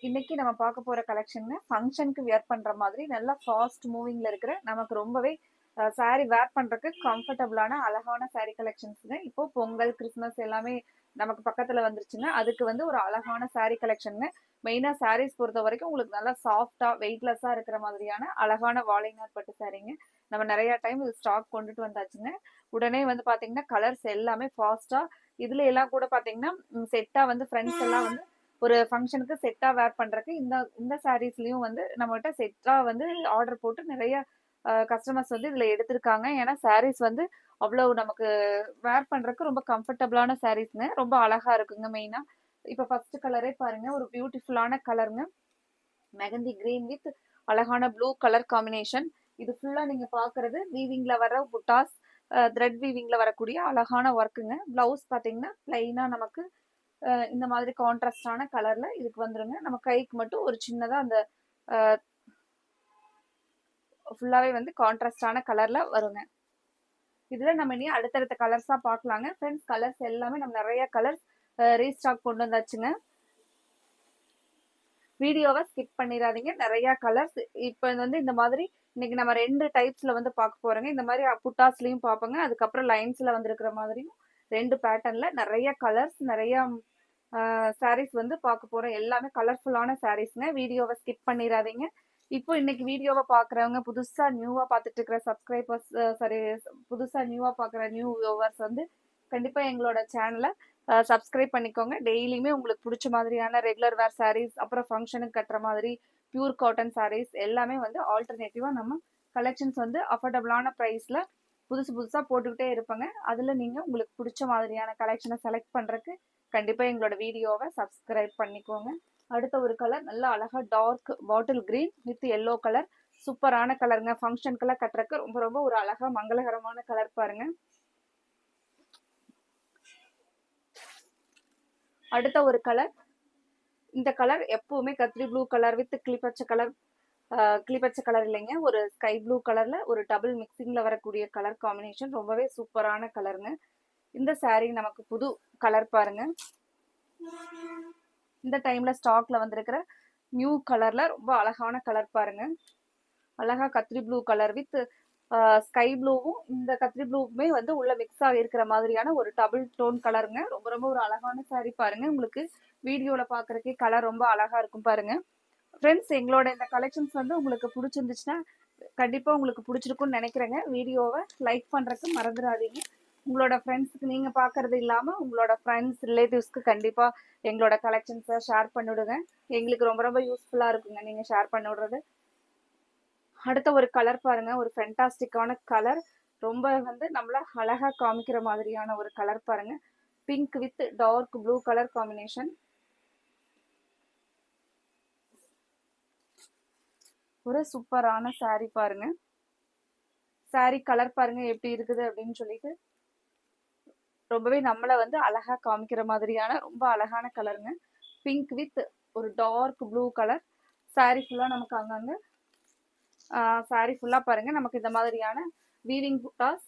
இன்னைக்கு நம்ம பார்க்க போற கலெக்ஷன் ஃபங்க்ஷனுக்கு வியர் பண்ற மாதிரி நல்லா ஃபாஸ்ட் மூவிங்ல இருக்கிற நமக்கு ரொம்பவே saree வேர் பண்றதுக்கு கம்ஃபர்டபுளான அழகான saree கலெக்ஷன்ஸ்ங்க. இப்போ பொங்கல் கிறிஸ்மஸ் எல்லாமே நமக்கு பக்கத்துல வந்துருச்சுங்க. அதுக்கு வந்து ஒரு அழகான saree கலெக்ஷனுங்க. மெயினா sarees பொறுத்த வரைக்கும் உங்களுக்கு நல்லா சாஃப்டா வெயிட்லெஸ்ஸா இருக்கிற மாதிரியான அழகான வாழைநார் பட்டு சாரீங்க. நம்ம நிறைய டைம் இது ஸ்டாக் கொண்டுட்டு வந்தாச்சுங்க. உடனே வந்து பாத்தீங்கன்னா கலர்ஸ் எல்லாமே ஃபாஸ்டா இதுல எல்லாம் கூட பாத்தீங்கன்னா செட்டா வந்து ஃப்ரெண்ட்ஸ் எல்லாம் வந்து ஒரு ஃபங்க்ஷனுக்கு செட்டா வேர் பண்றதுக்கு இந்த இந்த சாரீஸ்லயும் வந்து நம்மகிட்ட செட்டா வந்து ஆர்டர் போட்டு நிறைய கஸ்டமர்ஸ் வந்து இதுல எடுத்திருக்காங்க. ஏன்னா சாரீஸ் வந்து அவ்வளவு நமக்கு வேர் பண்றதுக்கு ரொம்ப கம்ஃபர்டபுளான சாரீஸ்ங்க. ரொம்ப அழகா இருக்குங்க. மெயினா இப்ப ஃபர்ஸ்ட் கலரே பாருங்க, ஒரு பியூட்டிஃபுல்லான கலருங்க. மெகந்தி கிரீன் வித் அழகான ப்ளூ கலர் காம்பினேஷன். இது ஃபுல்லா நீங்க பாக்குறது வீவிங்ல வர புட்டாஸ், த்ரெட் வீவிங்ல வரக்கூடிய அழகான ஒர்க்குங்க. பிளவுஸ் பாத்தீங்கன்னா பிளைனா நமக்கு இந்த மாதிரி கான்ட்ராஸ்டான கலர்ல இதுக்கு வந்துருங்க. நம்ம கைக்கு மட்டும் ஒரு சின்னதா அந்த ஃபுல்லாவே வந்து கான்ட்ராஸ்டான கலர்ல வருங்க. இதுல நம்ம இனி அடுத்தடுத்த கலர்ஸா பார்க்கலாங்க. ஃப்ரெண்ட்ஸ், கலர்ஸ் எல்லாமே நம்ம நிறைய கலர்ஸ் ரீஸ்டாக் கொண்டு வந்தாச்சுங்க. வீடியோவை ஸ்கிப் பண்ணிடாதீங்க. நிறைய கலர்ஸ் இப்போ வந்து இந்த மாதிரி இன்னைக்கு நம்ம 2 டைப்ஸ்ல வந்து பார்க்க போறோங்க. இந்த மாதிரி புட்டாஸ்லயும் பார்ப்போங்க. அதுக்கப்புறம் லைன்ஸ்ல வந்திருக்கிற மாதிரியும் 2 பேட்டர்ன்ல நிறைய கலர்ஸ் நிறைய சாரீஸ் வந்து பார்க்க போறோம். எல்லாமே கலர்ஃபுல்லான சாரீஸ்ங்க. வீடியோவை ஸ்கிப் பண்ணிடாதீங்க. இப்போ இன்னைக்கு வீடியோவை பார்க்குறவங்க, புதுசா நியூவா பார்த்துட்டு இருக்கிற சப்ஸ்கிரைபர்ஸ், சாரி, புதுசா நியூவா பார்க்குற நியூ வியூவர்ஸ் வந்து கண்டிப்பா எங்களோட சேனலை சப்ஸ்கிரைப் பண்ணிக்கோங்க. டெய்லியுமே உங்களுக்கு பிடிச்ச மாதிரியான ரெகுலர் வேர் சாரீஸ், அப்புறம் ஃபங்க்ஷனுக்கு கட்டுற மாதிரி பியூர் காட்டன் சாரீஸ் எல்லாமே வந்து ஆல்டர்னேட்டிவா நம்ம கலெக்ஷன்ஸ் வந்து அஃபோர்டபுளான ப்ரைஸ்ல புதுசு புதுசா போட்டுக்கிட்டே இருப்பாங்க. அதுல நீங்க உங்களுக்கு பிடிச்ச மாதிரியான கலெக்ஷனை செலக்ட் பண்றதுக்கு கண்டிப்பா எங்களோட வீடியோவை சப்ஸ்கிரைப் பண்ணிக்கோங்க. அடுத்த ஒரு கலர் நல்ல அழகா dark bottle green with yellow colour. சூப்பரான கலருங்க. ஃபங்க்ஷனுக்கெல்லாம் கட்டுறதுக்கு ரொம்ப ரொம்ப ஒரு அழகா மங்களகரமான கலர் பாருங்க. அடுத்த ஒரு கலர், இந்த கலர் எப்பவுமே கத்திரி ப்ளூ கலர் வித் கிளிப்பச்சை கலர், கிளிப்பச்சை கலர் இல்லைங்க, ஒரு ஸ்கை ப்ளூ கலர்ல ஒரு டபுள் மிக்சிங்ல வரக்கூடிய கலர் காம்பினேஷன். ரொம்பவே சூப்பரான கலருங்க. இந்த saree நமக்கு புது கலர் பாருங்க. இந்த டைம்ல ஸ்டாக்ல வந்திருக்கிற நியூ கலர்ல ரொம்ப அழகான கலர் பாருங்க. அழகா கத்திரி ப்ளூ கலர் வித் ஸ்கை ப்ளூவும் இந்த கத்திரி ப்ளூவுமே வந்து உள்ள மிக்ஸ் ஆகி இருக்கிற மாதிரியான ஒரு டபுள் டோன் கலருங்க. ரொம்ப ரொம்ப ஒரு அழகான saree பாருங்க. உங்களுக்கு வீடியோல பாக்குறதுக்கே கலர் ரொம்ப அழகா இருக்கும் பாருங்க. ஃப்ரெண்ட்ஸ், எங்களோட இந்த கலெக்ஷன்ஸ் வந்து உங்களுக்கு பிடிச்சிருந்துச்சுன்னா கண்டிப்பா உங்களுக்கு பிடிச்சிருக்கும்னு நினைக்கிறேங்க. வீடியோவை லைக் பண்றதுக்கு மறந்துடாதீங்க. உங்களோட ஃப்ரெண்ட்ஸ்க்கு நீங்க பாக்குறது இல்லாம உங்களோட ஃப்ரெண்ட்ஸ் ரிலேட்டிவ்ஸ்க்கு கண்டிப்பா எங்களோட கலெக்ஷன்ஸை ஷேர் பண்ணி விடுங்க. எங்களுக்கு ரொம்ப ரொம்ப யூஸ்ஃபுல்லா இருக்குங்க நீங்க ஷேர் பண்ணி விடுறது. அடுத்த ஒரு கலர் பாருங்க, ஒரு ஃபென்டாஸ்டிக்கான கலர். ரொம்ப வந்து நம்மள அழகா காமிக்கிற மாதிரியான ஒரு கலர் பாருங்க. Pink with dark blue colour combination. ஒரு சூப்பரான saree பாருங்க. saree கலர் பாருங்க எப்படி இருக்குது அப்படின்னு சொல்லிட்டு ரொம்பவே நம்மள வந்து அழகா காமிக்கிற மாதிரியான ரொம்ப அழகான கலருங்க. பிங்க் வித் ஒரு டார்க் ப்ளூ கலர். saree ஃபுல்லா நமக்கு அங்கங்க saree ஃபுல்லா பாருங்க நமக்கு இந்த மாதிரியான வீவிங் புட்டாஸ்.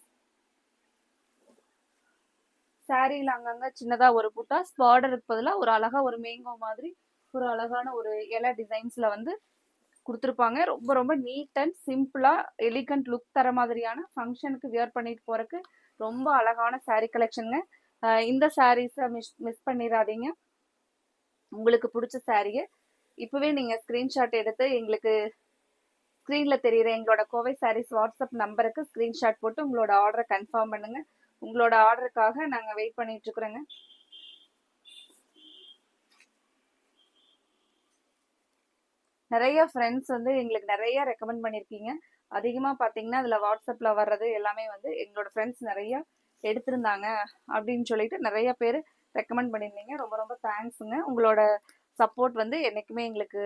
சாரியில அங்கங்க சின்னதா ஒரு புட்டாஸ், பார்டருக்கு பதிலா ஒரு அழகா ஒரு மேங்கோ மாதிரி ஒரு அழகான ஒரு இலை டிசைன்ஸ்ல வந்து கொடுத்துருப்பாங்க. ரொம்ப ரொம்ப நீட் அண்ட் சிம்பிளா எலிகண்ட் லுக் தர மாதிரியான ஃபங்க்ஷனுக்கு வியர் பண்ணிட்டு போறதுக்கு ரொம்ப அழகான saree கலெக்ஷனுங்க. இந்த சாரீஸை மிஸ் பண்ணிடாதீங்க. உங்களுக்கு பிடிச்ச சாரியை இப்பவே நீங்க ஸ்கிரீன்ஷாட் எடுத்து எங்களுக்கு ஸ்க்ரீன்ல தெரியுற எங்களோட கோவை சாரீஸ் வாட்ஸ்அப் நம்பருக்கு ஸ்கிரீன்ஷாட் போட்டு உங்களோட ஆர்டரை கன்ஃபார்ம் பண்ணுங்க. உங்களோட ஆர்டருக்காக நாங்க வெயிட் பண்ணிட்டு இருக்கிறோங்க. நிறைய ஃப்ரெண்ட்ஸ் வந்து எங்களுக்கு நிறைய ரெக்கமெண்ட் பண்ணியிருக்கீங்க. அதிகமாக பார்த்தீங்கன்னா அதில் வாட்ஸ்அப்பில் வர்றது எல்லாமே வந்து எங்களோட ஃப்ரெண்ட்ஸ் நிறைய எடுத்திருந்தாங்க அப்படின்னு சொல்லிட்டு நிறைய பேர் ரெக்கமெண்ட் பண்ணியிருந்தீங்க. ரொம்ப ரொம்ப தேங்க்ஸுங்க. உங்களோட சப்போர்ட் வந்து என்றைக்குமே எங்களுக்கு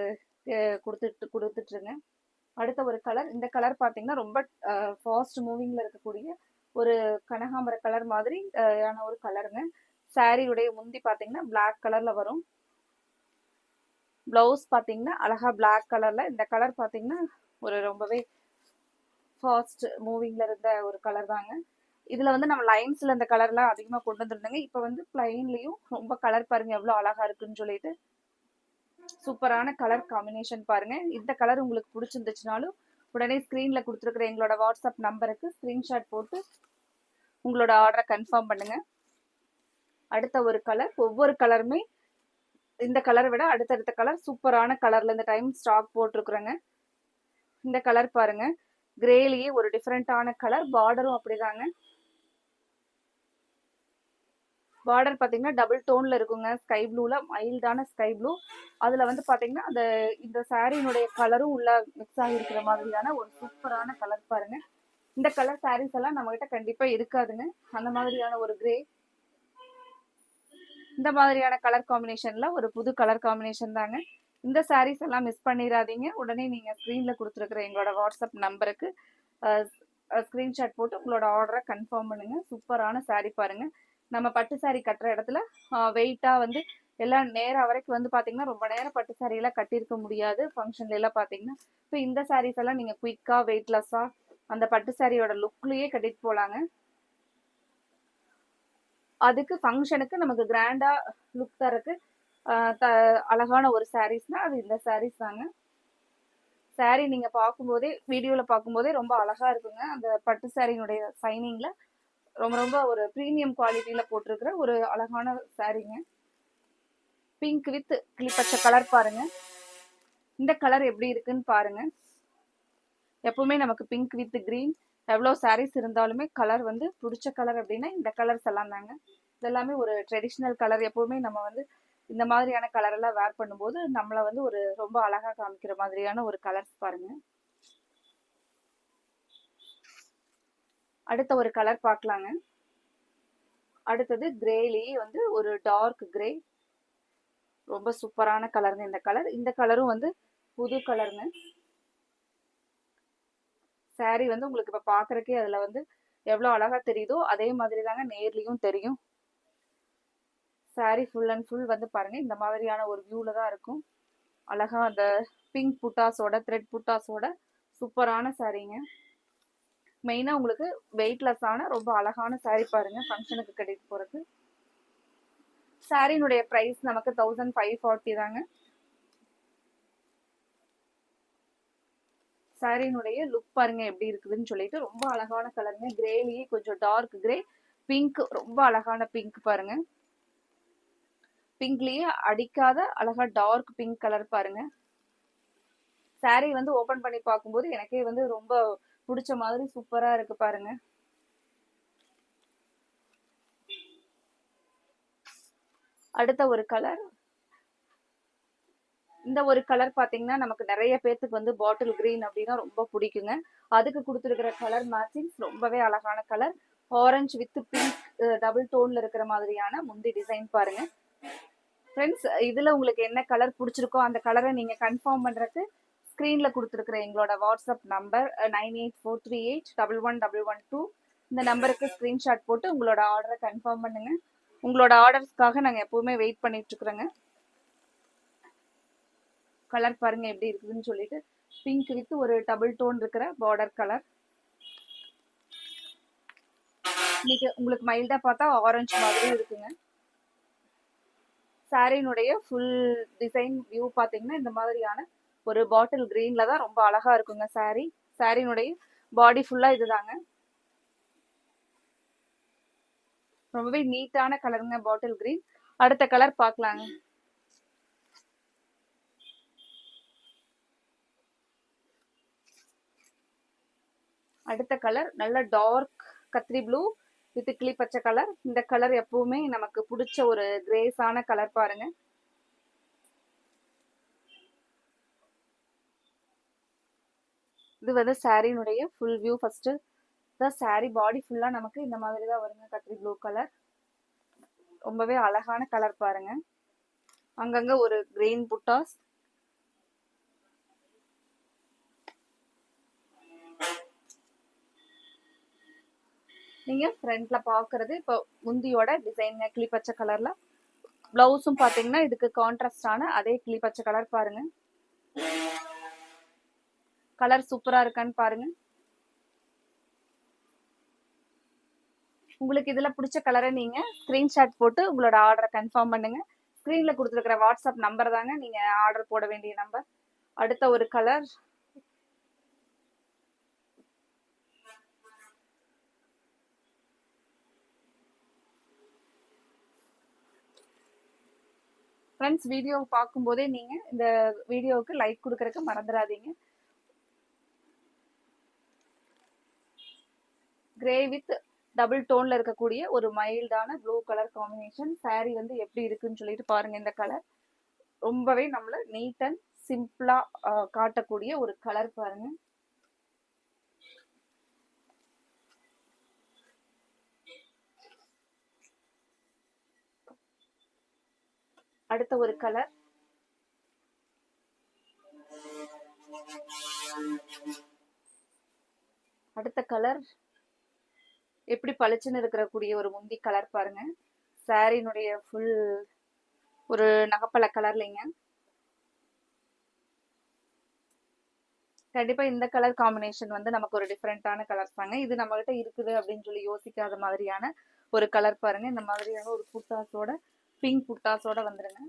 கொடுத்துட்ருங்க. அடுத்த ஒரு கலர், இந்த கலர் பார்த்தீங்கன்னா ரொம்ப ஃபாஸ்ட் மூவிங்கில் இருக்கக்கூடிய ஒரு கனகாம்பர கலர் மாதிரி ஆன ஒரு கலருங்க. சாரியுடைய முந்தி பார்த்தீங்கன்னா பிளாக் கலரில் வரும். பிளவுஸ் பார்த்தீங்கன்னா அழகா பிளாக் கலர்ல. இந்த கலர் பார்த்தீங்கன்னா ஒரு ரொம்பவே ஃபாஸ்ட் மூவிங்ல இருந்த ஒரு கலர் தாங்க. இதுல வந்து நம்ம லைன்ஸ்ல இந்த கலர்லாம் அதிகமா கொண்டு வந்துருந்தோங்க. இப்போ வந்து பிளைன்லயும் ரொம்ப கலர் பாருங்க எவ்வளவு அழகா இருக்குன்னு சொல்லிட்டு சூப்பரான கலர் காம்பினேஷன் பாருங்க. இந்த கலர் உங்களுக்கு பிடிச்சிருந்துச்சுனாலும் உடனே ஸ்க்ரீன்ல கொடுத்துருக்குற எங்களோட வாட்ஸ்அப் நம்பருக்கு ஸ்க்ரீன்ஷாட் போட்டு உங்களோட ஆர்டரை கன்ஃபார்ம் பண்ணுங்க. அடுத்த ஒரு கலர், ஒவ்வொரு கலருமே இந்த கலரை விட அடுத்தடுத்த கலர் சூப்பரான கலர்ல இந்த டைம் ஸ்டாக் போட்டிருக்குறோங்க. இந்த கலர் பாருங்க, கிரேலியே ஒரு டிஃப்ரெண்டான கலர், பார்டரும் அப்படிதாங்க. பார்டர் பார்த்தீங்கன்னா டபுள் டோன்ல இருக்குங்க, ஸ்கை ப்ளூல, மைல்டான ஸ்கை ப்ளூ. அதுல வந்து பார்த்தீங்கன்னா அந்த இந்த சாரியினுடைய கலரும் உள்ள மிக்ஸ் ஆகிருக்கிற மாதிரியான ஒரு சூப்பரான கலர் பாருங்க. இந்த கலர் சாரீஸ் எல்லாம் நம்ம கிட்ட கண்டிப்பா இருக்காதுங்க. அந்த மாதிரியான ஒரு கிரே, இந்த மாதிரியான கலர் காம்பினேஷன்ல ஒரு புது கலர் காம்பினேஷன் தாங்க. இந்த சாரீஸ் எல்லாம் மிஸ் பண்ணிடாதீங்க. உடனே நீங்க ஸ்க்ரீன்ல கொடுத்துருக்குற எங்களோட வாட்ஸ்அப் நம்பருக்கு ஸ்க்ரீன்ஷாட் போட்டு உங்களோட ஆர்டரை கன்ஃபார்ம் பண்ணுங்க. சூப்பரான சாரீ பாருங்க. நம்ம பட்டு சாரீ கட்டுற இடத்துல வெயிட்டா வந்து எல்லாம் நேரம் வரைக்கும் வந்து பாத்தீங்கன்னா ரொம்ப நேரம் பட்டு சாரீ எல்லாம் கட்டியிருக்க முடியாது ஃபங்க்ஷன்ல எல்லாம் பாத்தீங்கன்னா. இப்போ இந்த சாரீஸ் எல்லாம் நீங்க குயிக்கா வெயிட்லெஸ்ஸா அந்த பட்டு சாரியோட லுக்லயே கட்டிட்டு போலாங்க. அதுக்கு ஃபங்க்ஷனுக்கு நமக்கு கிராண்டா லுக் தரக்கு அழகான ஒரு சாரீஸ்னா அது இந்த சாரீஸ் தாங்க. சாரீ நீங்க பார்க்கும்போதே, வீடியோல பார்க்கும்போதே ரொம்ப அழகா இருக்குங்க. அந்த பட்டு சாரியினுடைய சைனிங்ல ரொம்ப ரொம்ப ஒரு ப்ரீமியம் குவாலிட்டியில போட்டிருக்கிற ஒரு அழகான சாரீங்க. பிங்க் வித் கிளிப்பச்சை கலர் பாருங்க. இந்த கலர் எப்படி இருக்குன்னு பாருங்க. எப்பவுமே நமக்கு பிங்க் வித் கிரீன் எவ்வளோ சாரீஸ் இருந்தாலுமே கலர் வந்து பிடிச்ச கலர் அப்படின்னா இந்த கலர்ஸ் எல்லாம் தாங்க. இதெல்லாமே ஒரு ட்ரெடிஷ்னல் கலர். எப்பவுமே நம்ம வந்து இந்த மாதிரியான கலர் எல்லாம் வேர் பண்ணும்போது நம்மளை வந்து ஒரு ரொம்ப அழகா காமிக்கிற மாதிரியான ஒரு கலர்ஸ் பாருங்க. அடுத்த ஒரு கலர் பார்க்கலாங்க. அடுத்தது கிரேலி வந்து ஒரு டார்க் கிரே, ரொம்ப சூப்பரான கலருங்க இந்த கலர். இந்த கலரும் வந்து புது கலருங்க. சாரீ வந்து உங்களுக்கு இப்ப பாக்குறக்கே அதுல வந்து எவ்வளவு அழகா தெரியுதோ அதே மாதிரி தாங்க நேர்லயும் தெரியும். சாரீ ஃபுல் அண்ட் ஃபுல் வந்து பாருங்க இந்த மாதிரியான ஒரு வியூல தான் இருக்கும். அழகா அந்த பிங்க் புட்டாஸோட, த்ரெட் புட்டாஸோட சூப்பரான சாரீங்க. மெயினா உங்களுக்கு வெயிட்லெஸ்ஸான ரொம்ப அழகான சாரீ பாருங்க, ஃபங்க்ஷனுக்கு கட்டிட்டு போறதுக்கு. சாரியினுடைய பிரைஸ் நமக்கு 1540 தாங்க. சாரியினுடைய லுக் பாருங்க எப்படி இருக்குதுன்னு சொல்லிட்டு, ரொம்ப அழகான கலருங்க. கிரேலியே கொஞ்சம் டார்க் கிரே, பிங்க் ரொம்ப அழகான பிங்க் பாருங்க. பிங்க்லயே அடிக்காத அழகா டார்க் பிங்க் கலர் பாருங்க. சாரீ வந்து ஓபன் பண்ணி பார்க்கும்போது எனக்கே வந்து ரொம்ப பிடிச்ச மாதிரி சூப்பரா இருக்கு பாருங்க. அடுத்த ஒரு கலர், இந்த ஒரு கலர் பாத்தீங்கன்னா நமக்கு நிறைய பேத்துக்கு வந்து பாட்டில் கிரீன் அப்படின்னா ரொம்ப பிடிக்குங்க. அதுக்கு கொடுத்துருக்கிற கலர் மேட்சிங் ரொம்பவே அழகான colour. Orange with pink double டோன்ல இருக்கிற மாதிரியான முந்தி டிசைன் பாருங்க. ஃப்ரெண்ட்ஸ், இதுல உங்களுக்கு என்ன கலர் பிடிச்சிருக்கோ அந்த கலரை நீங்க கன்ஃபார்ம் பண்றதுக்கு ஸ்க்ரீன்ல கொடுத்துருக்குற எங்களோட வாட்ஸ்அப் நம்பர் 9843811112 இந்த நம்பருக்கு ஸ்க்ரீன்ஷாட் போட்டு உங்களோட ஆர்டரை கன்ஃபார்ம் பண்ணுங்க. உங்களோட ஆர்டர்ஸ்க்காக நாங்கள் எப்பவுமே வெயிட் பண்ணிட்டு இருக்கிறோங்க. கலர் பாருங்க எப்படி இருக்குதுன்னு சொல்லிட்டு, பிங்க் வித் ஒரு டபுள் டோன் இருக்கிற பார்டர் கலர். இன்னைக்கு உங்களுக்கு மைல்டா பார்த்தா ஆரஞ்சு மாதிரி இருக்குங்க. சாரியினுடைய ஃபுல் டிசைன் வியூ பார்த்தீங்கன்னா இந்த மாதிரியான ஒரு பாட்டில் கிரீன்ல தான் ரொம்ப அழகா இருக்குங்க சாரி. சாரியினுடைய பாடி ஃபுல்லா இதுதாங்க. ரொம்பவே நீட்டான கலருங்க பாட்டில் கிரீன். அடுத்த கலர் பார்க்கலாங்க. அடுத்த கலர் நல்ல டார்க் கத்திரி ப்ளூ வித் கிளி பச்சை கலர். இந்த கலர் எப்பவுமே நமக்கு பிடிச்ச ஒரு கிரேஸான கலர் பாருங்க. இது வந்து சாரியினுடைய ஃபுல் வியூ. ஃபர்ஸ்ட் தான் சாரி பாடி ஃபுல்லா நமக்கு இந்த மாதிரி தான் வருங்க, கத்திரி ப்ளூ கலர். ரொம்பவே அழகான கலர் பாருங்க. அங்கங்க ஒரு கிரீன் புட்டாஸ். நீங்க ஃப்ரண்ட்ல பாக்குறது இப்போ முந்தியோட டிசைன் கிளி பச்சை கலர்ல. பிளவுஸும் பாத்தீங்கன்னா இதுக்கு கான்ட்ராஸ்டான அதே கிளி பச்சை கலர் பாருங்க. கலர் சூப்பரா இருக்கான்னு பாருங்க. உங்களுக்கு இதுல பிடிச்ச கலரை நீங்க ஸ்கிரீன்ஷாட் போட்டு உங்களோட ஆர்டரை கன்ஃபார்ம் பண்ணுங்க. ஸ்க்ரீன்ல கொடுத்துருக்கிற வாட்ஸ்அப் நம்பர் தாங்க நீங்க ஆர்டர் போட வேண்டிய நம்பர். அடுத்த ஒரு கலர் ஃப்ரெண்ட்ஸ், வீடியோ பார்க்கும்போதே நீங்க இந்த வீடியோவுக்கு லைக் கொடுக்கறதுக்கு மறந்துடாதீங்க. கிரே வித் டபுள் டோன்ல இருக்கக்கூடிய ஒரு மைல்டான ப்ளூ கலர் காம்பினேஷன். சாரி வந்து எப்படி இருக்குன்னு சொல்லிட்டு பாருங்க. இந்த கலர் ரொம்பவே நம்மள நீட் அண்ட் சிம்பிளா காட்டக்கூடிய ஒரு கலர் பாருங்க. அடுத்த ஒரு கலர் எப்படி பளிச்சுன்னு இருக்கக்கூடிய ஒரு முந்தி கலர் பாருங்க. சாரினுடைய ஃபுல் ஒரு நகப்பழ கலர்லைங்க. கண்டிப்பா இந்த கலர் காம்பினேஷன் வந்து நமக்கு ஒரு டிஃப்ரெண்டான கலர் தாங்க. இது நம்ம கிட்ட இருக்குது அப்படின்னு சொல்லி யோசிக்காத மாதிரியான ஒரு கலர் பாருங்க. இந்த மாதிரியான ஒரு புட்டாஸோட, பிங்க் புட்டாஸோட வந்துருங்க.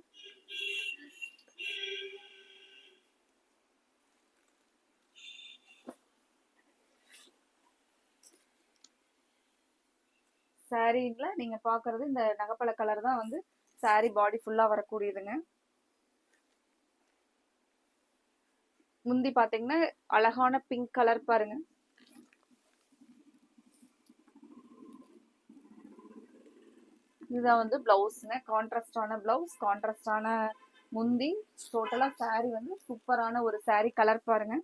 சாரீல நீங்க பாக்குறது இந்த நகப்பழ கலர் தான் வந்து சாரி பாடி ஃபுல்லா வரக்கூடியதுங்க. முந்தி பாத்தீங்கன்னா அழகான பிங்க் கலர் பாருங்க. இதுதான் வந்து பிளவுஸ்ங்க. கான்ட்ராஸ்டான பிளவுஸ், கான்ட்ராஸ்டான முந்தி. டோட்டலா சாரி வந்து சூப்பரான ஒரு சாரி கலர் பாருங்க.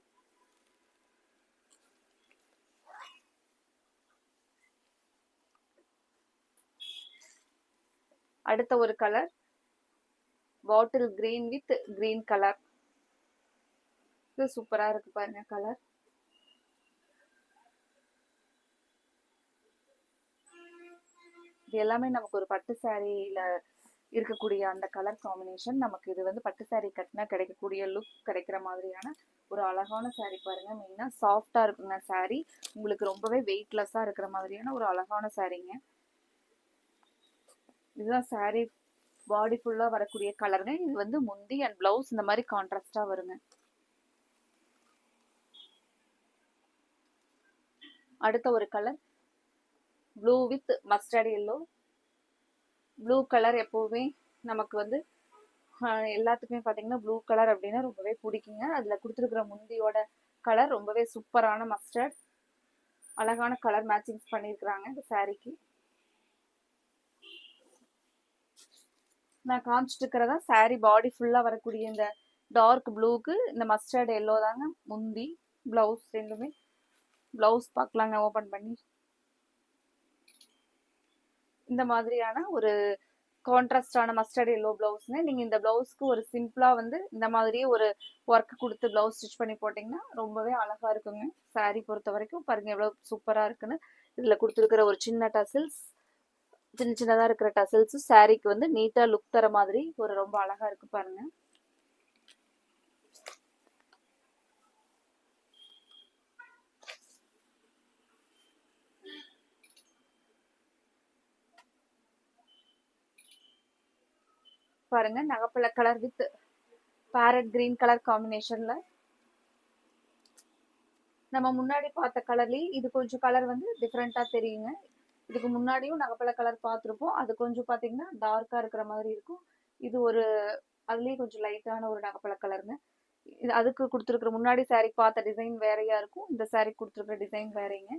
அடுத்த ஒரு colour bottle green with green colour. இது சூப்பரா இருக்கு பாருங்க கலர். இது எல்லாமே நமக்கு ஒரு பட்டு சாரியில இருக்கக்கூடிய அந்த கலர் காம்பினேஷன். நமக்கு இது வந்து பட்டு சாரி கட்டினா கிடைக்கக்கூடிய லுக் கிடைக்கிற மாதிரியான ஒரு அழகான சாரி பாருங்க. மெயினா சாஃப்டா இருக்குங்க சாரி. உங்களுக்கு ரொம்பவே வெயிட்லெஸ்ஸா இருக்கிற மாதிரியான ஒரு அழகான சாரிங்க. இதுதான் சாரி பாடி ஃபுல்லா வரக்கூடிய கலருங்க. இது வந்து முந்தி அண்ட் பிளவுஸ் இந்த மாதிரி கான்ட்ராஸ்டா வருங்க. அடுத்த ஒரு colour blue with mustard yellow. Blue colour எப்பவுமே நமக்கு வந்து எல்லாத்துக்குமே பாத்தீங்கன்னா ப்ளூ கலர் அப்படின்னா ரொம்பவே பிடிக்குங்க. அதுல கொடுத்துருக்கிற முந்தியோட கலர் ரொம்பவே சூப்பரான மஸ்டர்ட். அழகான கலர் மேட்சிங் பண்ணிருக்கிறாங்க இந்த சாரிக்கு. நான் காமிச்சிட்டு இருக்கிறதா சாரி பாடி ஃபுல்லா வரக்கூடிய இந்த டார்க் ப்ளூக்கு இந்த மஸ்டர்ட் எல்லோ தாங்க முந்தி. பிளவுஸ் ரெண்டுமே. பிளவுஸ் பார்க்கலாங்க ஓபன் பண்ணி. இந்த மாதிரியான ஒரு கான்ட்ராஸ்டான மஸ்டர்ட் எல்லோ பிளவுஸ்ங்க. நீங்க இந்த பிளவுஸ்க்கு ஒரு சிம்பிளா வந்து இந்த மாதிரியே ஒரு ஒர்க் கொடுத்து பிளவுஸ் ஸ்டிச் பண்ணி போட்டீங்கன்னா ரொம்பவே அழகா இருக்குங்க. சாரி பொறுத்த வரைக்கும் பாருங்க எவ்வளவு சூப்பரா இருக்குன்னு. இதுல கொடுத்துருக்கிற ஒரு சின்ன டசில்ஸ், சின்ன சின்னதா இருக்கிற டசில்ஸ் சாரிக்கு வந்து நீட்டா லுக் தர மாதிரி ஒரு ரொம்ப அழகா இருக்கு பாருங்க. பாருங்க நகப்பழ colour with parrot green colour காம்பினேஷன்ல. நம்ம முன்னாடி பார்த்த கலர்லயே இது கொஞ்சம் கலர் வந்து டிஃப்ரெண்டா தெரியுங்க. இதுக்கு முன்னாடியும் நகப்பழ கலர் பார்த்துருப்போம். அது கொஞ்சம் பாத்தீங்கன்னா டார்க்கா இருக்கிற மாதிரி இருக்கும். இது ஒரு அதுலயே கொஞ்சம் லைட்டான ஒரு நகப்பழ கலருங்க. இது அதுக்கு கொடுத்துருக்குற முன்னாடி சாரி பார்த்த டிசைன் வேறையா இருக்கும். இந்த சாரி கொடுத்துருக்குற டிசைன் வேறைங்க.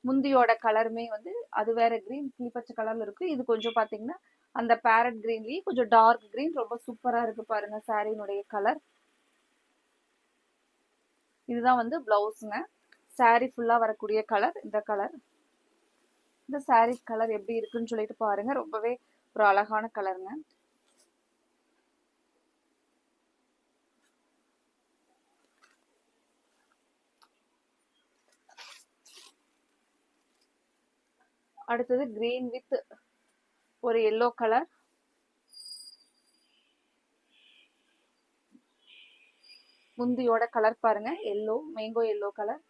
முந்தியோட கலருமே வந்து அது வேற கிரீன் கிளிப்பச்சை கலர்ல இருக்கு. இது கொஞ்சம் பாத்தீங்கன்னா அந்த பேரட் கிரீன்லயே கொஞ்சம் டார்க் கிரீன் ரொம்ப சூப்பரா இருக்கு பாருங்க சாரியினுடைய கலர். இதுதான் வந்து பிளவுஸ்ங்க. சாரி ஃபுல்லா வரக்கூடிய கலர் இந்த கலர். இந்த சாரி கலர் எப்படி இருக்குன்னு சொல்லிட்டு பாருங்க. ரொம்பவே ஒரு அழகான கலருங்க. அடுத்தது கிரீன் வித் ஒரு எல்லோ கலர். முந்தியோட கலர் பாருங்க yellow, mango yellow colour.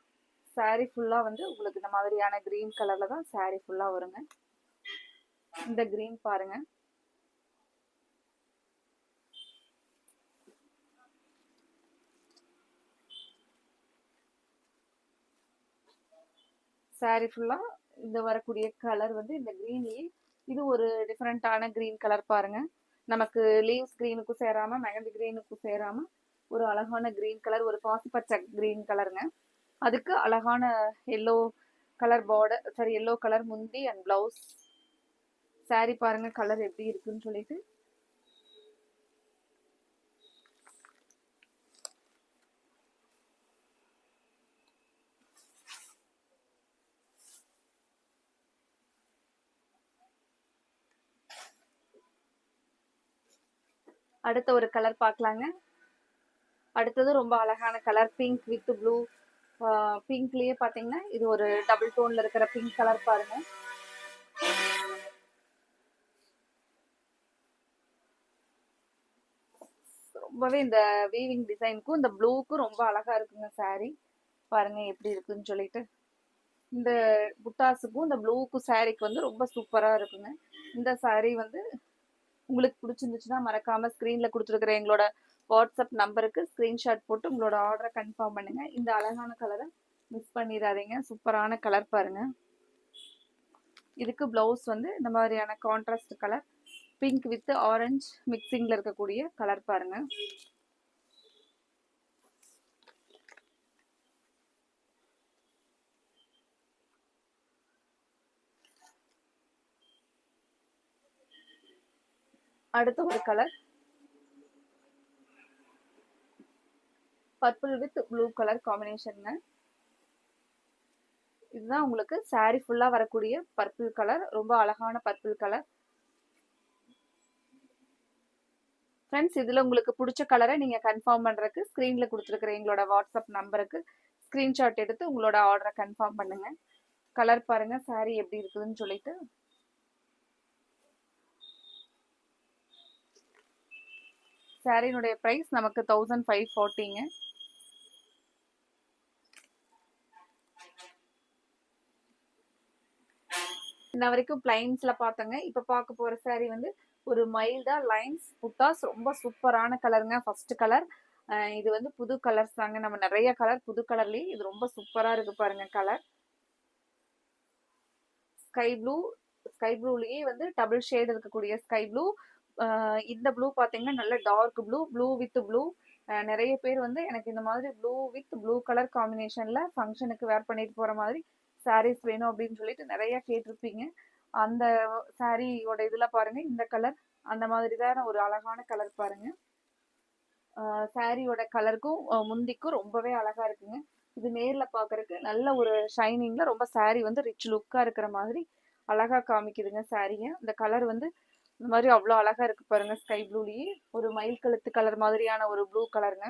Sorry ஃபுல்லா வந்து உங்களுக்கு இந்த மாதிரியான கிரீன் கலர்ல தான் சாரி ஃபுல்லா வருங்க. இந்த கிரீன் பாருங்க. saree ஃபுல்லா இந்த வரக்கூடிய கலர் வந்து இந்த கிரீன்லயே இது ஒரு டிஃபரெண்டான கிரீன் கலர் பாருங்க. நமக்கு லீவ்ஸ் கிரீனுக்கும் சேராம மெகந்தி கிரீனுக்கும் சேராம ஒரு அழகான கிரீன் கலர், ஒரு பாசிப்பச்சை கிரீன் கலருங்க. அதுக்கு அழகான yellow colour border, sorry yellow colour முந்தி அண்ட் பிளவுஸ். saree பாருங்க கலர் எப்படி இருக்குன்னு சொல்லிட்டு. அடுத்த ஒரு கலர் பார்க்கலாங்க. அடுத்தது ரொம்ப அழகான கலர் பிங்க் வித் ப்ளூ. பிங்க்லயே பாத்தீங்கன்னா இது ஒரு டபுள் டோன்ல இருக்கிற பிங்க் கலர் பாருங்க. ரொம்பவே இந்த வீவிங் டிசைனுக்கும் இந்த ப்ளூக்கும் ரொம்ப அழகா இருக்குங்க saree. பாருங்க எப்படி இருக்குன்னு சொல்லிட்டு. இந்த புட்டாஸுக்கும் இந்த ப்ளூக்கும் சாரீக்கு வந்து ரொம்ப சூப்பரா இருக்குங்க. இந்த saree வந்து உங்களுக்கு பிடிச்சிருந்துச்சுன்னா மறக்காம ஸ்கிரீன்ல கொடுத்துருக்கிற எங்களோட வாட்ஸ்அப் நம்பருக்கு ஸ்கிரீன்ஷாட் போட்டு உங்களோட ஆர்டரை கன்ஃபார்ம் பண்ணுங்க. இந்த அழகான கலரை மிஸ் பண்ணிடாதீங்க. சூப்பரான கலர் பாருங்க. இதுக்கு பிளவுஸ் வந்து இந்த மாதிரியான contrast colour pink with orange மிக்சிங்ல இருக்கக்கூடிய கலர் பாருங்க. அடுத்த ஒரு colour purple with blue colour காம்பினேஷனுங்க. இதுதான் உங்களுக்கு saree ஃபுல்லா வரக்கூடிய பர்பிள் கலர். ரொம்ப அழகான பர்பிள் கலர். ஃப்ரெண்ட்ஸ், இதுல உங்களுக்கு பிடிச்ச கலரை நீங்க கன்ஃபார்ம் பண்றதுக்கு ஸ்கிரீன்ல கொடுத்துருக்கிற எங்களோட வாட்ஸ்அப் நம்பருக்கு ஸ்கிரீன்ஷாட் எடுத்து உங்களோட ஆர்டரை கன்ஃபார்ம் பண்ணுங்க. கலர் பாருங்க saree எப்படி இருக்குதுன்னு சொல்லிட்டு. சாரியினுடைய பிரைஸ் நமக்கு 1540ங்க. இன்ன வரைக்கும் பிளைன்ஸ்ல பார்த்தங்க. இப்ப பார்க்க போற saree வந்து ஒரு மைல்டா லைன்ஸ் புட்டாஸ் ரொம்ப சூப்பரான கலருங்க. ஃபர்ஸ்ட் கலர் இது வந்து புது கலர்ஸ் தாங்க. நம்ம நிறைய கலர் புது கலர்லயே இது ரொம்ப சூப்பரா இருக்கு பாருங்க. கலர் ஸ்கை ப்ளூ, ஸ்கை ப்ளூலயே வந்து டபுள் ஷேட் இருக்கக்கூடிய ஸ்கை ப்ளூ. இந்த ப்ளூ பாத்தீங்கன்னா நல்ல dark blue, blue with blue. நிறைய பேர் வந்து எனக்கு இந்த மாதிரி ப்ளூ வித் ப்ளூ கலர் காம்பினேஷன்ல ஃபங்க்ஷனுக்கு வேர் பண்ணிட்டு போற மாதிரி சாரீஸ் வேணும் அப்படின்னு சொல்லிட்டு நிறைய கேட்டிருப்பீங்க. அந்த சாரியோட இதுல பாருங்க இந்த கலர் அந்த மாதிரி தான் ஒரு அழகான கலர் பாருங்க. சாரியோட கலருக்கும் முந்திக்கும் ரொம்பவே அழகா இருக்குங்க. இது நேர்ல பாக்குறதுக்கு நல்ல ஒரு ஷைனிங்ல ரொம்ப saree வந்து ரிச் லுக்கா இருக்கிற மாதிரி அழகா காமிக்குதுங்க சாரிய. இந்த கலர் வந்து இந்த மாதிரி அவ்வளோ அழகா இருக்கு பாருங்க. ஸ்கை ப்ளூலயே ஒரு மயில் கழுத்து கலர் மாதிரியான ஒரு ப்ளூ கலருங்க.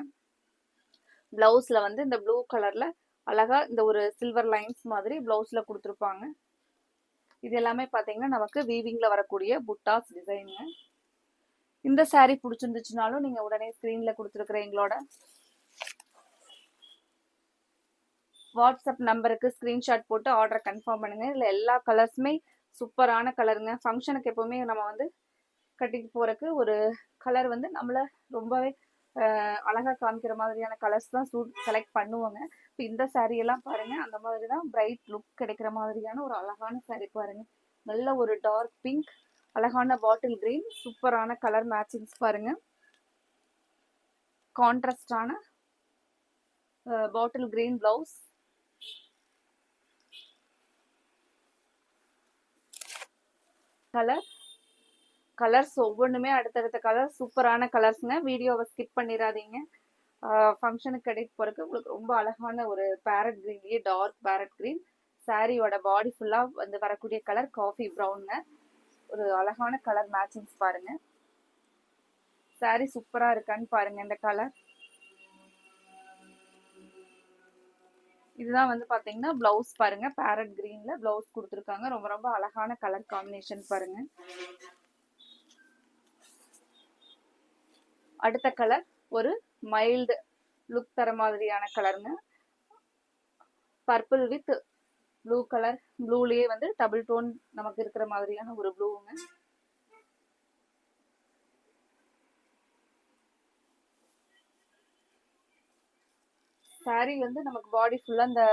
பிளவுஸ்ல வந்து இந்த ப்ளூ கலர்ல அழகா இந்த ஒரு சில்வர் லைன்ஸ் மாதிரி பிளவுஸ்ல கொடுத்துருப்பாங்க. இது எல்லாமே பாத்தீங்கன்னா நமக்கு வீவிங்ல வரக்கூடிய புட்டாஸ் டிசைனுங்க. இந்த saree பிடிச்சிருந்துச்சுனாலும் நீங்க உடனே ஸ்கிரீன்ல கொடுத்துருக்கிற எங்களோட வாட்ஸ்அப் நம்பருக்கு ஸ்கிரீன்ஷாட் போட்டு ஆர்டரை கன்ஃபார்ம் பண்ணுங்க. இதுல எல்லா கலர்ஸுமே சூப்பரான கலருங்க. ஃபங்க்ஷனுக்கு எப்பவுமே நம்ம வந்து கட்டிட்டு போறதுக்கு ஒரு கலர் வந்து நம்மள ரொம்பவே அழகா காமிக்கிற மாதிரியான கலர்ஸ் தான் செலக்ட் பண்ணுவாங்க. இப்போ இந்த saree எல்லாம் பாருங்க அந்த மாதிரி தான் பிரைட் லுக் கிடைக்கிற மாதிரியான ஒரு அழகான saree பாருங்க. நல்ல ஒரு டார்க் பிங்க், அழகான பாட்டில் கிரீன், சூப்பரான கலர் மேட்சிங்ஸ் பாருங்க. கான்ட்ராஸ்டான பாட்டில் கிரீன் பிளவுஸ். கலர்ஸ் ஒவ்வொன்றுமே அடுத்தடுத்த கலர் சூப்பரான கலர்ஸ்ங்க. வீடியோவை ஸ்கிப் பண்ணிடாதீங்க. ஃபங்க்ஷனுக்கு கட்டிட்டு போறதுக்கு உங்களுக்கு ரொம்ப அழகான ஒரு பேரட் கிரீன்லயே டார்க் பேரட் கிரீன். சாரியோட பாடி ஃபுல்லா வந்து வரக்கூடிய கலர் காஃபி ப்ரௌனுங்க. ஒரு அழகான கலர் மேட்சிங்ஸ் பாருங்க. சாரி சூப்பரா இருக்கான்னு பாருங்க. இந்த கலர் இதுதான் வந்து பாத்தீங்கன்னா பிளவுஸ் பாருங்க. பேரட் கிரீன்ல பிளவுஸ் கொடுத்துருக்காங்க. ரொம்ப ரொம்ப அழகான கலர் காம்பினேஷன் பாருங்க. அடுத்த கலர் ஒரு மைல்டு லுக் தர மாதிரியான கலருங்க. Purple with blue colour. ப்ளூலயே வந்து டபுள் டோன் நமக்கு இருக்கிற மாதிரியான ஒரு ப்ளூங்க. சாரி வந்து நமக்கு பாடி ஃபுல்லா இந்த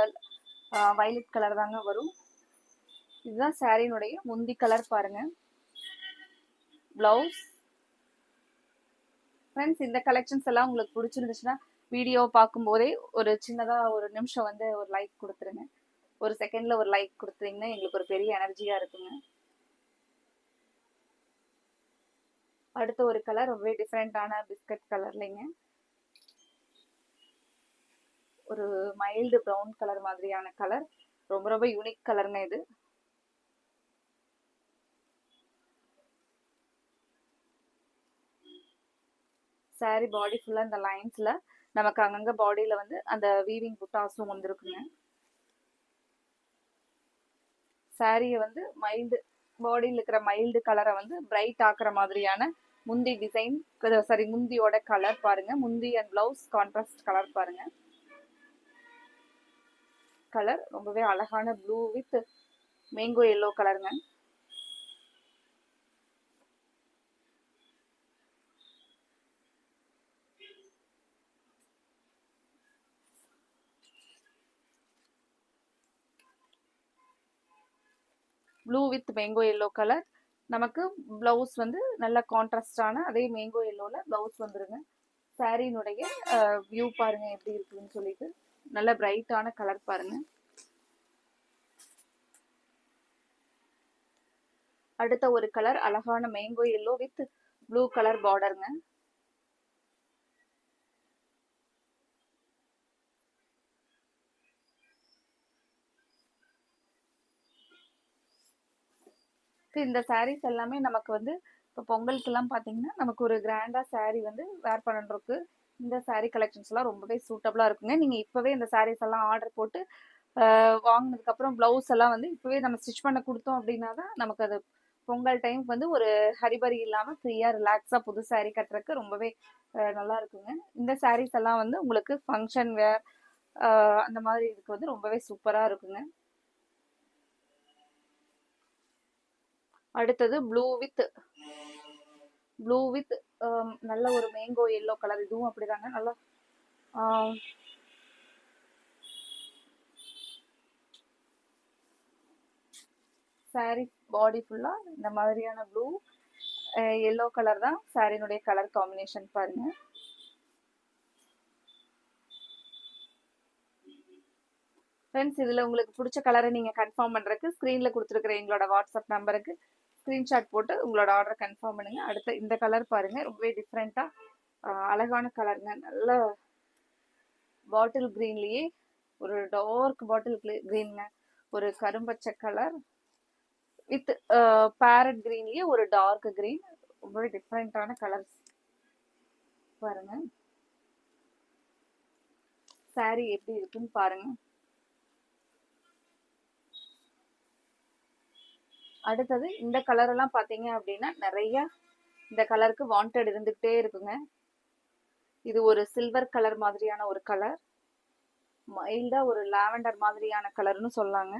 வயலட் கலர் தாங்க வரும். இதுதான் சாரியினுடைய முந்தி கலர் பாருங்க. பிளவுஸ். ஃப்ரெண்ட்ஸ், இந்த கலெக்ஷன்ஸ் எல்லாம் உங்களுக்கு பிடிச்சிருந்துச்சுன்னா வீடியோ பார்க்கும்போதே ஒரு சின்னதா ஒரு நிமிஷம் வந்து ஒரு லைக் கொடுத்துருங்க. ஒரு செகண்ட்ல ஒரு லைக் கொடுத்துட்டீங்கன்னா எங்களுக்கு ஒரு பெரிய எனர்ஜியா இருக்குங்க. அடுத்த ஒரு கலர் ரொம்பவே டிஃப்ரெண்டான பிஸ்கட் கலர்லைங்க. ஒரு மைல்டு ப்ரௌன் கலர் மாதிரியான கலர். ரொம்ப ரொம்ப யூனிக் கலருங்க இது. சாரி பாடி ஃபுல்லா இந்த லைன்ஸ்ல நமக்கு அங்கங்க பாடியில வந்து அந்த வீவிங் புட்டாஸும் வந்துருக்குங்க. சாரியை வந்து மைல்டு பாடியில் இருக்கிற மைல்டு கலரை வந்து பிரைட் ஆக்குற மாதிரியான முந்தி டிசைன், சாரி முந்தியோட கலர் பாருங்க. முந்தி அண்ட் பிளவுஸ் கான்ட்ராஸ்ட் கலர் பாருங்க. கலர் ரொம்பவே அழகான ப்ளூ வித் மேங்கோ எல்லோ கலருங்க. Blue with mango yellow colour. நமக்கு பிளவுஸ் வந்து நல்ல கான்ட்ராஸ்டான அதே மேங்கோ எல்லோல பிளவுஸ் வந்துருங்க. சாரியினுடைய வியூ பாருங்க எப்படி இருக்குன்னு சொல்லிட்டு. நல்ல பிரைட்டான கலர் பாருங்க. அடுத்த ஒரு கலர் அழகான mango yellow with blue colour பார்டருங்க. இந்த சாரீஸ் எல்லாமே நமக்கு வந்து இப்போ பொங்கலுக்கு எல்லாம் பாத்தீங்கன்னா நமக்கு ஒரு கிராண்டா சாரீ வந்து வேர் பண்ணுறதுக்கு இந்த சாரீ கலெக்ஷன்ஸ் எல்லாம் ரொம்பவே சூட்டபிளா இருக்குங்க. நீங்க இப்பவே இந்த சாரீஸ் எல்லாம் ஆர்டர் போட்டு வாங்கினதுக்கு அப்புறம் பிளவுஸ் எல்லாம் வந்து இப்பவே நம்ம ஸ்டிச் பண்ண கொடுத்தோம் அப்படின்னா தான் நமக்கு அது பொங்கல் டைம் வந்து ஒரு ஹரிபரி இல்லாம ஃப்ரீயா ரிலாக்ஸா புது சாரீ கட்டுறதுக்கு ரொம்பவே நல்லா இருக்குங்க. இந்த சாரீஸ் எல்லாம் வந்து உங்களுக்கு ஃபங்க்ஷன் வேர் அந்த மாதிரி இதுக்கு வந்து ரொம்பவே சூப்பரா இருக்குங்க. அடுத்தது ப்ளூ வித் நல்ல ஒரு மேங்கோ எல்லோ கலர். இதுவும் அப்படிதாங்க நல்லா சாரி பாடி ஃபுல்லா இந்த மாதிரியான ப்ளூ எல்லோ கலர் தான் சாரினுடைய கலர் காம்பினேஷன் பாருங்க. ஃப்ரெண்ட்ஸ், இதுல உங்களுக்கு பிடிச்ச கலரை நீங்க கன்ஃபார்ம் பண்றதுக்கு ஸ்கிரீன்ல கொடுத்துருக்கிற எங்களோட வாட்ஸ்அப் நம்பருக்கு ஸ்கிரீன்ஷாட் போட்டு உங்களோட ஆர்டர் கன்ஃபார்ம் பண்ணுங்க. அடுத்த இந்த கலர் பாருங்க, ரொம்பவே டிஃப்ரெண்டா அழகான கலருங்க. நல்ல பாட்டில் கிரீன்லயே ஒரு டார்க் பாட்டில் கிரீன்ங்க, ஒரு கரும்பச்சை கலர் வித் பேரட் கிரீன்லயே ஒரு டார்க் கிரீன். ரொம்பவே டிஃப்ரெண்டான கலர்ஸ் பாருங்க. சாரி எப்படி இருக்குன்னு பாருங்க. அடுத்தது இந்த கலர் எல்லாம் பாத்தீங்க அப்படின்னா நிறைய இந்த கலருக்கு வாண்டட் இருந்துகிட்டே இருக்குங்க. இது ஒரு சில்வர் கலர் மாதிரியான ஒரு கலர், மைல்டா ஒரு லாவெண்டர் மாதிரியான கலர்னு சொல்லாங்க.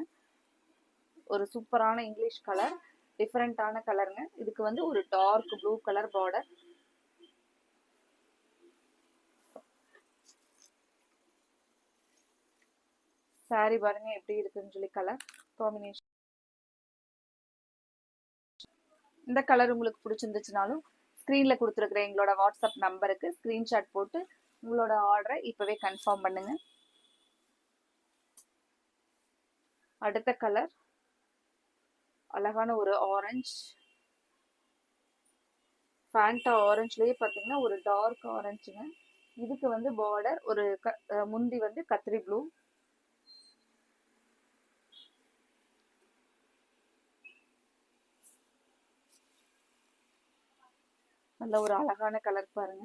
ஒரு சூப்பரான இங்கிலீஷ் கலர், டிஃப்ரெண்டான கலருங்க. இதுக்கு வந்து ஒரு dark blue colour border. Sari பாருங்க எப்படி இருக்குன்னு சொல்லி கலர் காம்பினேஷன். இந்த கலர் உங்களுக்கு பிடிச்சிருந்துச்சுனாலும் ஸ்க்ரீன்ல கொடுத்துருக்குற எங்களோட வாட்ஸ்அப் நம்பருக்கு ஸ்க்ரீன்ஷாட் போட்டு உங்களோட ஆர்டரை இப்பவே கன்ஃபார்ம் பண்ணுங்க. அடுத்த கலர் அழகான ஒரு ஆரஞ்சு, ஃபேண்டா ஆரஞ்சுலயே பார்த்தீங்கன்னா ஒரு டார்க் ஆரஞ்சுங்க. இதுக்கு வந்து பார்டர் ஒரு முந்தி வந்து கத்திரி ப்ளூ. நல்ல ஒரு அழகான கலர் பாருங்க.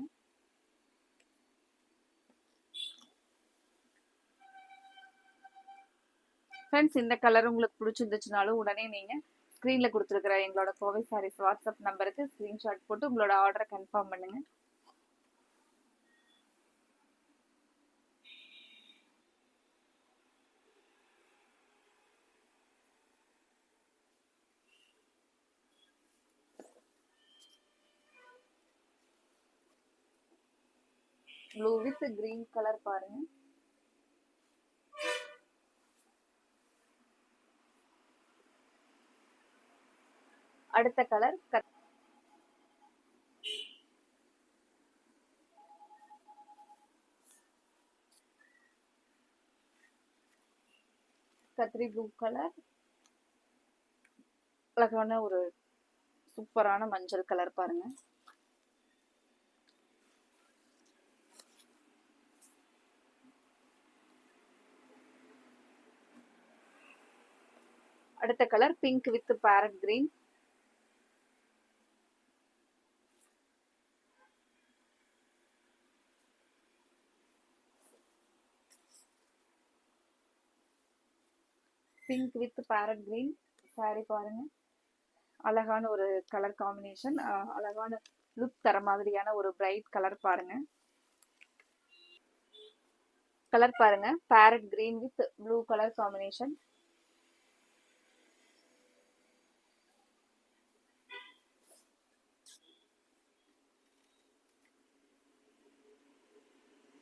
ஃப்ரெண்ட்ஸ், இந்த கலர் உங்களுக்கு பிடிச்சிருந்துச்சுனாலும் உடனே நீங்க ஸ்க்ரீன்ல கொடுத்துருக்கிற எங்களோட கோவை சாரீஸ் வாட்ஸ்அப் நம்பருக்கு ஸ்க்ரீன்ஷாட் போட்டு உங்களோட ஆர்டரை கன்ஃபார்ம் பண்ணுங்க. ப்ளூ வித் கிரீன் கலர் பாருங்க. அடுத்த கலர் கத்திரி ப்ளூ கலர், அழகான ஒரு சூப்பரான மஞ்சள் கலர் பாருங்க. அடுத்த colour pink with parrot green. Pink with parrot green sorry பாருங்க. அழகான ஒரு கலர் காம்பினேஷன், அழகான லுக் தர மாதிரியான ஒரு பிரைட் கலர் பாருங்க. கலர் பாருங்க, farad green with blue colour combination.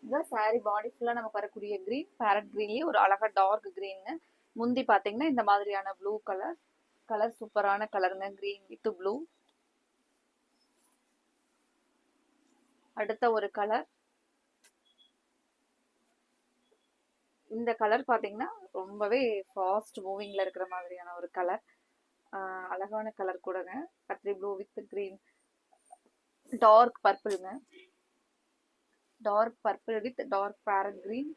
இந்த சாரி பாடி ஃபுல்லா நமக்கு வரக்கூடிய கிரீன், பேரட் கிரீன்லயே ஒரு அழகா டார்க் கிரீன். முந்தி பாத்தீங்கன்னா இந்த மாதிரியான ப்ளூ கலர். கலர் சூப்பரான கலருங்க, கிரீன் வித் ப்ளூ. அடுத்த ஒரு கலர், இந்த கலர் பாத்தீங்கன்னா ரொம்பவே ஃபாஸ்ட் மூவிங்ல இருக்கிற மாதிரியான ஒரு கலர். அழகான கலர் கூடங்க, கத்திரி ப்ளூ வித் கிரீன். டார்க் பர்பிள்ங்க, dark purple with dark parrot green.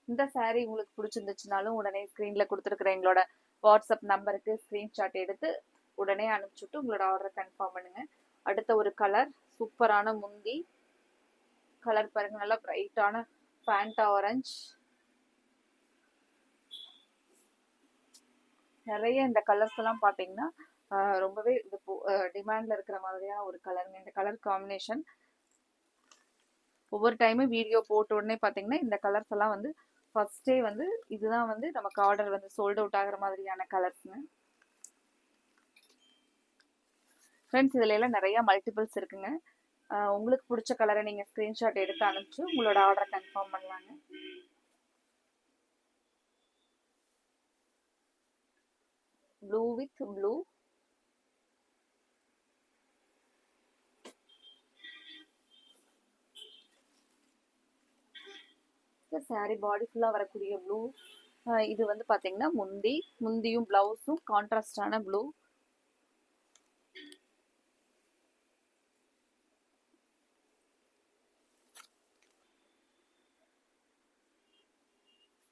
இந்த சாரீ உங்களுக்கு பிடிச்சிருந்துச்சுனாலும் உடனே ஸ்க்ரீன்ல கொடுத்துருக்குற எங்களோட வாட்ஸ்அப் நம்பருக்கு ஸ்க்ரீன்ஷாட் எடுத்து உடனே அனுப்பிச்சுட்டு உங்களோட ஆர்டரை கன்ஃபார்ம் பண்ணுங்க. அடுத்த ஒரு கலர், சூப்பரான முந்தி கலர் பாருங்க, நல்லா பிரைட்டான ஃபேண்டா ஆரஞ்ச். நிறைய இந்த கலர்ஸ் எல்லாம் பாத்தீங்கன்னா ரொம்பவே டிமாண்ட்ல இருக்கிற மாதிரியான ஒரு கலருங்க. இந்த கலர் காம்பினேஷன் ஒவ்வொரு டைமும் வீடியோ போட்ட உடனே பாத்தீங்கன்னா இந்த கலர்ஸ் எல்லாம் வந்து ஃபர்ஸ்டே வந்து இதுதான் வந்து நமக்கு ஆர்டர் வந்து சோல்ட் அவுட் ஆகிற மாதிரியான கலர்ஸ்ங்க. ஃப்ரெண்ட்ஸ் இதுல எல்லாம் நிறைய மல்டிபிள்ஸ் இருக்குங்க. உங்களுக்கு பிடிச்ச கலரை நீங்க ஸ்கிரீன்ஷாட் எடுத்து அனுப்பிச்சு உங்களோட ஆர்டரை கன்ஃபார்ம் பண்ணலாங்க. ப்ளூ வித் ப்ளூ, சாரி பாடி ஃபுல்லா வரக்கூடிய ப்ளூ. இது வந்து பாத்தீங்கன்னா முந்தியும் பிளவுஸும் கான்ட்ராஸ்டான ப்ளூ.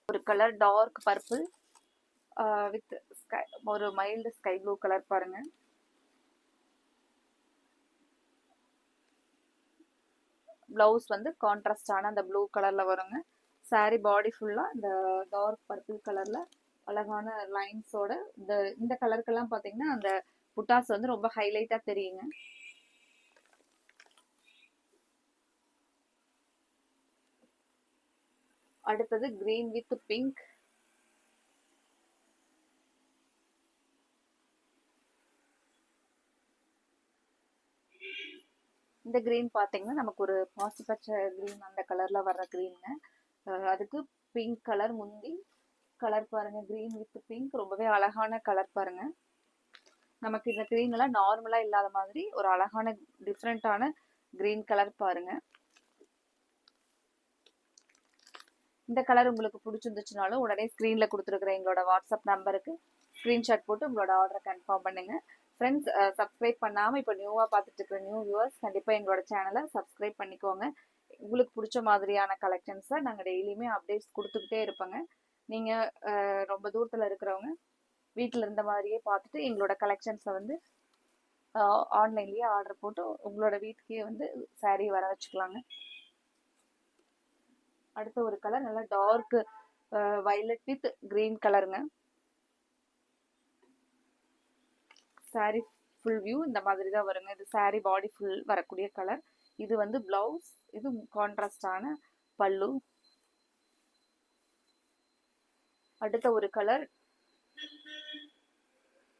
ஒரு கலர் டார்க் பர்பிள் வித் ஒரு மைல்டு ஸ்கை ப்ளூ கலர் பாருங்க. பிளவுஸ் வந்து கான்ட்ராஸ்டான அந்த ப்ளூ கலர்ல வருங்க. சாரி பாடி ஃபுல்லா இந்த டார்க் பர்பிள் கலர்ல அழகான லைன்ஸோட இந்த கலருக்கெல்லாம் பாத்தீங்கன்னா அந்த புட்டாஸ் வந்து ரொம்ப ஹைலைட்டா தெரியுங்க. அடுத்தது கிரீன் வித் பிங்க். இந்த கிரீன் பாத்தீங்கன்னா நமக்கு ஒரு பாசி பச்சை கிரீன் அந்த கலர்ல வர்ற கிரீனுங்க. அதுக்கு பிங்க் கலர் முந்தி கலர் பாருங்க, கிரீன் வித் பிங்க் ரொம்பவே அழகான கலர் பாருங்க. நமக்கு இந்த கிரீன் எல்லாம் நார்மலா இல்லாத மாதிரி ஒரு அழகான டிஃப்ரெண்டான கிரீன் கலர் பாருங்க. இந்த கலர் உங்களுக்கு பிடிச்சிருந்துச்சுனாலும் உடனே ஸ்க்ரீனில் கொடுத்துருக்குற எங்களோட வாட்ஸ்அப் நம்பருக்கு ஸ்க்ரீன்ஷாட் போட்டு உங்களோட ஆர்டரை கன்ஃபார்ம் பண்ணுங்க. ஃப்ரெண்ட்ஸ் சப்ஸ்கிரைப் பண்ணாமல் இப்போ நியூவாக பார்த்துட்டு இருக்கிற நியூ வியூவர்ஸ் கண்டிப்பாக எங்களோட சேனலை சப்ஸ்கிரைப் பண்ணிக்கோங்க. உங்களுக்கு பிடிச்ச மாதிரியான கலெக்ஷன்ஸை நாங்கள் டெய்லியுமே அப்டேட்ஸ் கொடுத்துக்கிட்டே இருப்போங்க. நீங்கள் ரொம்ப தூரத்தில் இருக்கிறவங்க வீட்டில் இருந்த மாதிரியே பார்த்துட்டு எங்களோட கலெக்ஷன்ஸை வந்து ஆன்லைன்லேயே ஆர்டர் போட்டு உங்களோட வீட்டுக்கே வந்து சாரீ வர வச்சுக்கலாங்க. அடுத்த ஒரு கலர் நல்லா டார்க் வயலட் வித் கிரீன் கலருங்க. சாரி ஃபுல் வியூ இந்த மாதிரி தான் வருங்க. இது சாரி பாடி ஃபுல் வரக்கூடிய கலர். இது வந்து பிளவுஸ், இது கான்ட்ராஸ்டான பல்லு. அடுத்த ஒரு கலர்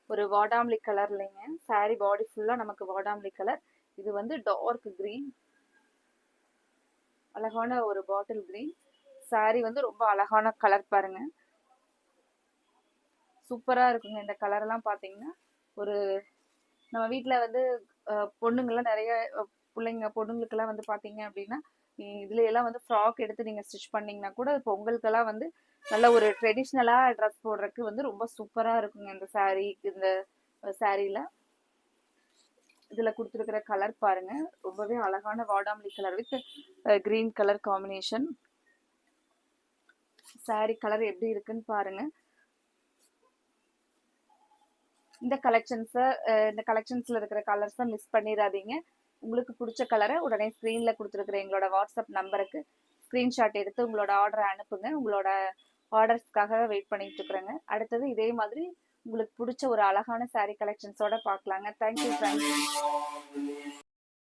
ஒரு வாடாமல்லி கலர் இல்லைங்க, சாரி பாடி ஃபுல்லா நமக்கு வாடாமல்லி கலர். இது வந்து டார்க் கிரீன், அழகான ஒரு பாட்டில் கிரீன். சாரி வந்து ரொம்ப அழகான கலர் பாருங்க. சூப்பரா இருக்குங்க. இந்த கலர்லாம் பாத்தீங்கன்னா ஒரு நம்ம வீட்ல வந்து பொண்ணுங்கலாம் நிறைய பொண்ணுங்களுக்கெல்லாம் வந்து பாத்தீங்க அப்படின்னா இதுல எல்லாம் வந்து ஃப்ராக் எடுத்து நீங்க ஸ்டிச் பண்ணீங்கன்னா கூட பொங்கலுக்கெல்லாம் வந்து நல்ல ஒரு ட்ரெடிஷ்னலா ட்ரெஸ் போடுறதுக்கு வந்து ரொம்ப சூப்பரா இருக்குங்க இந்த இந்த சாரீல. இதுல கொடுத்துருக்கிற கலர் பாருங்க, ரொம்பவே அழகான வாடாமல்லி colour with green colour combination. Sari colour எப்படி இருக்குன்னு பாருங்க. இந்த கலெக்ஷன்ஸ்ல இருக்கிற கலர்ஸை மிஸ் பண்ணிடாதீங்க. உங்களுக்கு பிடிச்ச கலரை உடனே ஸ்க்ரீன்ல கொடுத்துருக்குற எங்களோட வாட்ஸ்அப் நம்பருக்கு ஸ்க்ரீன்ஷாட் எடுத்து உங்களோட ஆர்டரை அனுப்புங்க. உங்களோட ஆர்டர்ஸ்க்காக வெயிட் பண்ணிட்டு இருக்கிறேங்க. அடுத்தது இதே மாதிரி உங்களுக்கு பிடிச்ச ஒரு அழகான சாரீ கலெக்ஷன்ஸோட பார்க்கலாங்க. Thank you friends.